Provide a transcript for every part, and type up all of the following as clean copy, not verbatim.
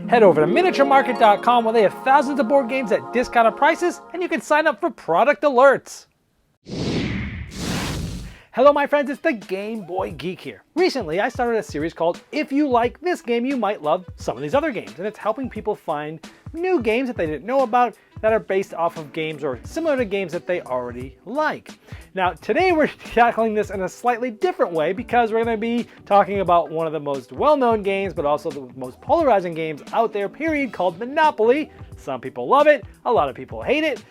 Head over to miniaturemarket.com where they have thousands of board games at discounted prices, and you can sign up for product alerts. Hello my friends, it's the Game Boy Geek here. Recently I started a series called If You Like This Game, You Might Love Some of These Other Games, and it's helping people find new games that they didn't know about that are based off of games or similar to games that they already like. Now today we're tackling this in a slightly different way because we're going to be talking about one of the most well-known games but also the most polarizing games out there, period, called Monopoly. Some people love it, a lot of people hate it.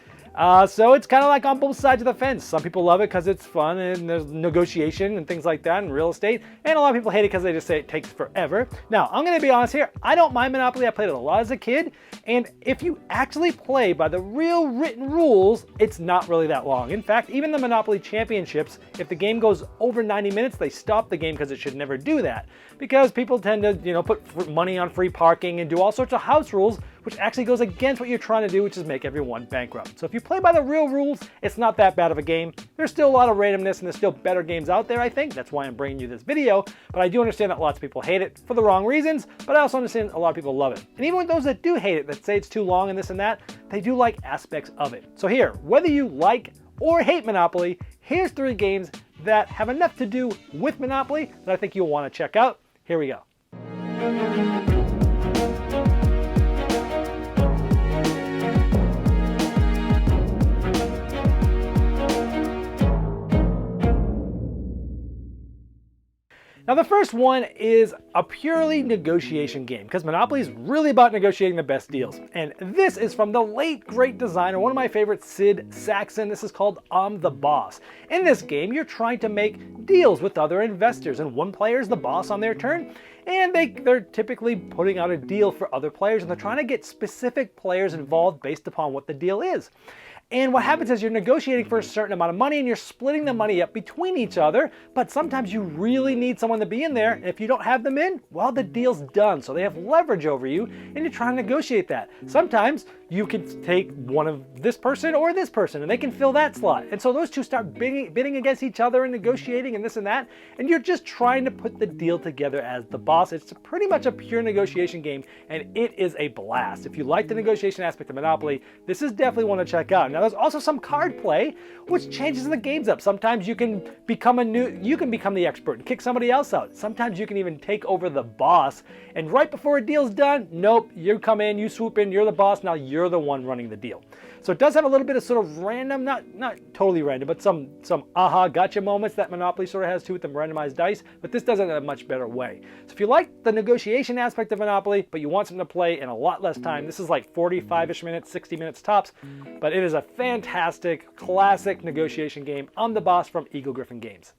So it's kind of like on both sides of the fence. Some people love it because it's fun and there's negotiation and things like that in real estate. And a lot of people hate it because they just say it takes forever. Now, I'm going to be honest here. I don't mind Monopoly. I played it a lot as a kid. And if you actually play by the real written rules, it's not really that long. In fact, even the Monopoly Championships, if the game goes over 90 minutes, they stop the game because it should never do that. Because people tend to, put money on free parking and do all sorts of house rules, which actually goes against what you're trying to do, which is make everyone bankrupt. So if you play by the real rules, it's not that bad of a game. There's still a lot of randomness and there's still better games out there, I think. That's why I'm bringing you this video. But I do understand that lots of people hate it for the wrong reasons, but I also understand a lot of people love it. And even with those that do hate it, that say it's too long and this and that, they do like aspects of it. So here, whether you like or hate Monopoly, here's 3 games that have enough to do with Monopoly that I think you'll want to check out. Here we go. Now the first one is a purely negotiation game because Monopoly is really about negotiating the best deals. And this is from the late great designer, one of my favorites, Sid Sackson. This is called I'm the Boss. In this game, you're trying to make deals with other investors and one player is the boss on their turn. And they're typically putting out a deal for other players and they're trying to get specific players involved based upon what the deal is. And what happens is you're negotiating for a certain amount of money and you're splitting the money up between each other, but sometimes you really need someone to be in there. And if you don't have them in, well, the deal's done. So they have leverage over you and you're trying to negotiate that. Sometimes you can take one of this person or this person and they can fill that slot. And so those two start bidding against each other and negotiating and this and that. And you're just trying to put the deal together as the boss. It's pretty much a pure negotiation game and it is a blast. If you like the negotiation aspect of Monopoly, this is definitely one to check out. Now there's also some card play, which changes the games up. Sometimes you can become the expert and kick somebody else out. Sometimes you can even take over the boss. And right before a deal's done, nope, you come in, you swoop in, you're the boss, now you're the one running the deal. So it does have a little bit of sort of random, not totally random, but some aha gotcha moments that Monopoly sort of has too with the randomized dice, but this does it in a much better way. So if you like the negotiation aspect of Monopoly, but you want something to play in a lot less time, this is like 45-ish minutes, 60 minutes tops, but it is a fantastic, classic negotiation game. I'm the Boss from Eagle Gryphon Games.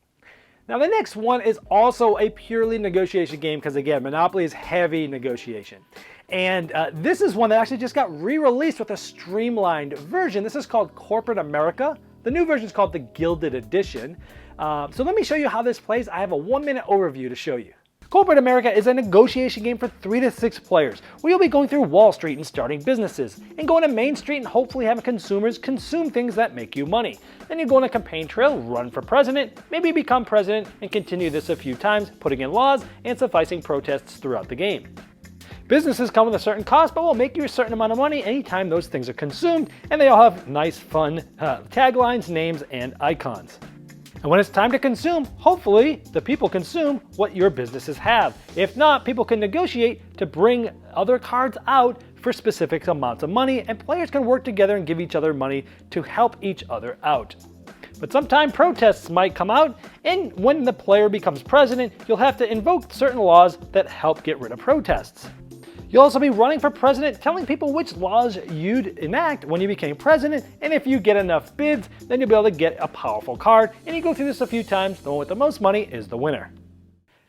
Now the next one is also a purely negotiation game because again, Monopoly is heavy negotiation. And this is one that actually just got re-released with a streamlined version. This is called Corporate America. The new version is called the Gilded Edition. So let me show you how this plays. I have a 1-minute overview to show you. Corporate America is a negotiation game for 3 to 6 players, where you'll be going through Wall Street and starting businesses, and going to Main Street and hopefully having consumers consume things that make you money. Then you go on a campaign trail, run for president, maybe become president, and continue this a few times, putting in laws and sufficing protests throughout the game. Businesses come with a certain cost, but will make you a certain amount of money anytime those things are consumed, and they all have nice, fun taglines, names, and icons. And when it's time to consume, hopefully the people consume what your businesses have. If not, people can negotiate to bring other cards out for specific amounts of money, and players can work together and give each other money to help each other out. But sometimes protests might come out, and when the player becomes president, you'll have to invoke certain laws that help get rid of protests. You'll also be running for president, telling people which laws you'd enact when you became president, and if you get enough bids, then you'll be able to get a powerful card, and you go through this a few times, the one with the most money is the winner.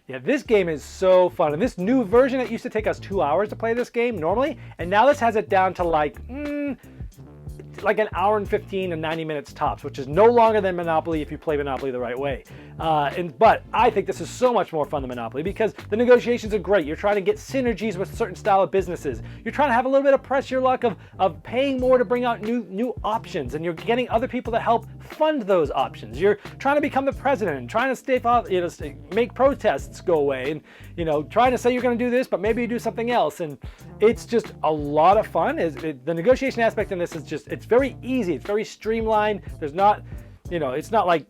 Yeah, this game is so fun, and this new version, it used to take us 2 hours to play this game normally, and now this has it down to like an hour and 15 to 90 minutes tops, which is no longer than Monopoly if you play Monopoly the right way. But I think this is so much more fun than Monopoly because the negotiations are great. You're trying to get synergies with certain style of businesses. You're trying to have a little bit of press your luck of paying more to bring out new options, and you're getting other people to help fund those options. You're trying to become the president and trying to stave off, make protests go away, and trying to say you're going to do this, but maybe you do something else. And it's just a lot of fun. The negotiation aspect in this is just, it's very easy. It's very streamlined. There's not, it's not like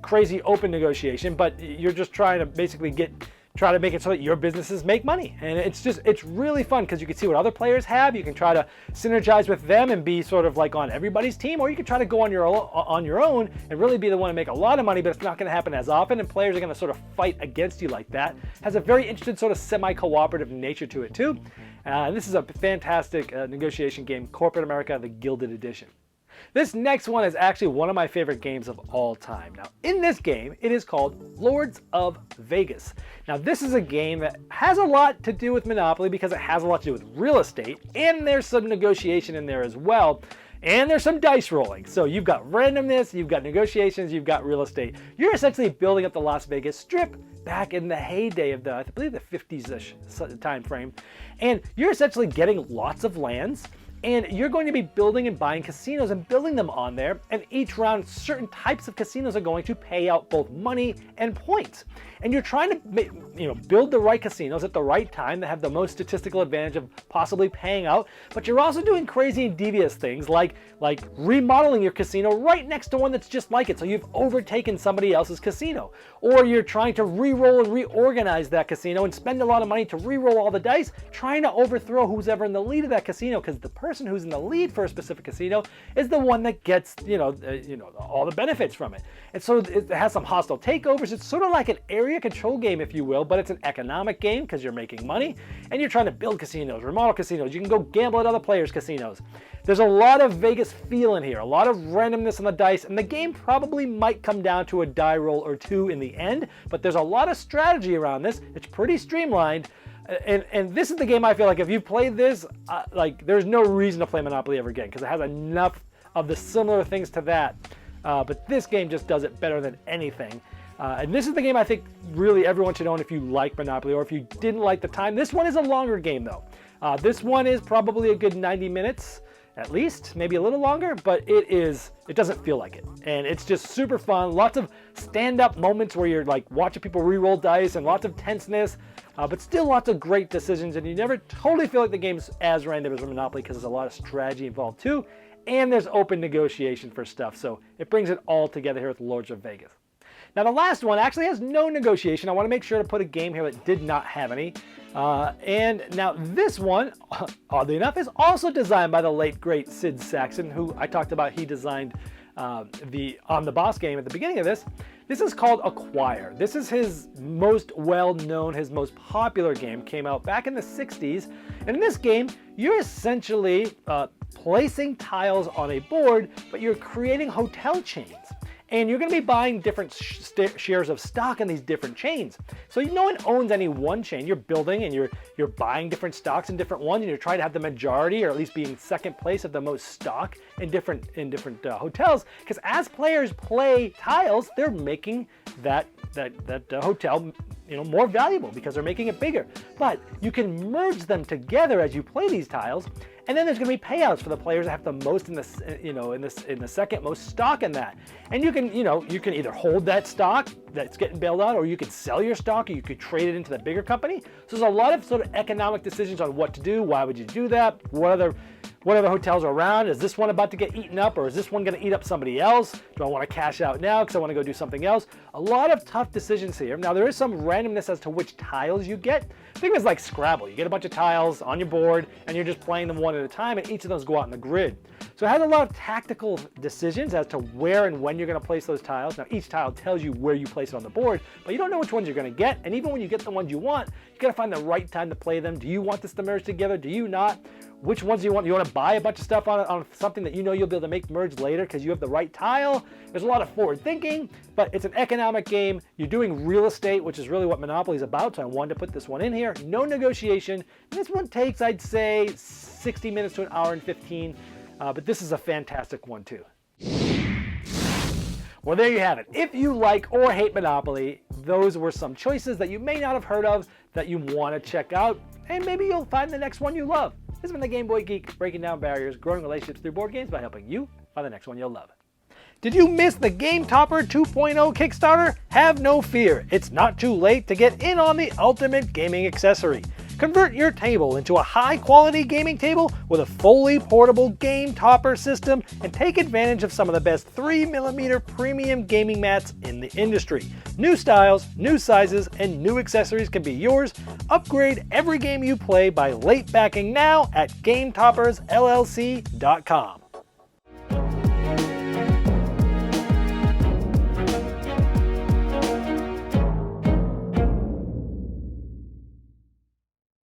crazy open negotiation, but you're just trying to basically try to make it so that your businesses make money. And it's really fun because you can see what other players have. You can try to synergize with them and be sort of like on everybody's team, or you can try to go on your own and really be the one to make a lot of money, but it's not going to happen as often, and players are going to sort of fight against you like that. Has a very interesting sort of semi-cooperative nature to it too. This is a fantastic negotiation game, Corporate America, the Gilded Edition. This next one is actually one of my favorite games of all time. Now, in this game, it is called Lords of Vegas. Now, this is a game that has a lot to do with Monopoly because it has a lot to do with real estate, and there's some negotiation in there as well, and there's some dice rolling. So you've got randomness, you've got negotiations, you've got real estate. You're essentially building up the Las Vegas Strip back in the heyday of I believe the 50s-ish time frame, and you're essentially getting lots of lands, and you're going to be building and buying casinos and building them on there, and each round certain types of casinos are going to pay out both money and points. And you're trying to build the right casinos at the right time that have the most statistical advantage of possibly paying out, but you're also doing crazy and devious things like remodeling your casino right next to one that's just like it, so you've overtaken somebody else's casino. Or you're trying to re-roll and reorganize that casino and spend a lot of money to re-roll all the dice, trying to overthrow who's ever in the lead of that casino, because the person who's in the lead for a specific casino is the one that gets all the benefits from it. And so it has some hostile takeovers. It's sort of like an area control game, if you will, but it's an economic game because you're making money and you're trying to build casinos, remodel casinos. You can go gamble at other players' casinos. There's a lot of Vegas feel in here, a lot of randomness on the dice, and the game probably might come down to a die roll or two in the end, but there's a lot of strategy around this. It's pretty streamlined. And this is the game I feel like if you played this, there's no reason to play Monopoly ever again because it has enough of the similar things to that. But this game just does it better than anything. And this is the game I think really everyone should own if you like Monopoly, or if you didn't like the time. This one is a longer game though. This one is probably a good 90 minutes at least, maybe a little longer, but it doesn't feel like it. And it's just super fun. Lots of stand-up moments where you're like watching people re-roll dice and lots of tenseness, but still lots of great decisions, and you never totally feel like the game's as random as Monopoly because there's a lot of strategy involved too, and there's open negotiation for stuff. So it brings it all together here with Lords of Vegas. Now the last one actually has no negotiation. I want to make sure to put a game here that did not have any. And now this one, oddly enough, is also designed by the late great Sid Sackson, who I talked about. He designed the On the Boss game at the beginning of this. This is called Acquire. This is his most well-known, his most popular game. Came out back in the 60s. And in this game, you're essentially placing tiles on a board, but you're creating hotel chains. And you're going to be buying different shares of stock in these different chains. So no one owns any one chain. You're building and you're buying different stocks in different ones, and you're trying to have the majority, or at least be in second place of the most stock in different hotels. Because as players play tiles, they're making that hotel more valuable because they're making it bigger. But you can merge them together as you play these tiles. And then there's going to be payouts for the players that have the most in the second most stock in that. And you can either hold that stock that's getting bailed out, or you could sell your stock, or you could trade it into the bigger company. So there's a lot of sort of economic decisions on what to do. Why would you do that? What other hotels are around? Is this one about to get eaten up, or is this one going to eat up somebody else? Do I want to cash out now because I want to go do something else? A lot of tough decisions here. Now there is some randomness as to which tiles you get. Think of it as like Scrabble. You get a bunch of tiles on your board and you're just playing them one at a time, and each of those go out in the grid. So it has a lot of tactical decisions as to where and when you're going to place those tiles. Now each tile tells you where you place it on the board, but you don't know which ones you're going to get. And even when you get the ones you want, you got to find the right time to play them. Do you want this to merge together? Do you not? Which ones do you want? You want to buy a bunch of stuff on something that you know you'll be able to make merge later because you have the right tile? There's a lot of forward thinking, but it's an economic game. You're doing real estate, which is really what Monopoly is about, so I wanted to put this one in here. No negotiation. This one takes, I'd say, 60 minutes to an hour and 15, but this is a fantastic one too. Well, there you have it. If you like or hate Monopoly, those were some choices that you may not have heard of that you want to check out, and maybe you'll find the next one you love. This has been the Game Boy Geek, breaking down barriers, growing relationships through board games by helping you find the next one you'll love. Did you miss the Game Topper 2.0 Kickstarter? Have no fear. It's not too late to get in on the ultimate gaming accessory. Convert your table into a high-quality gaming table with a fully portable game topper system and take advantage of some of the best 3mm premium gaming mats in the industry. New styles, new sizes, and new accessories can be yours. Upgrade every game you play by late backing now at GameToppersLLC.com.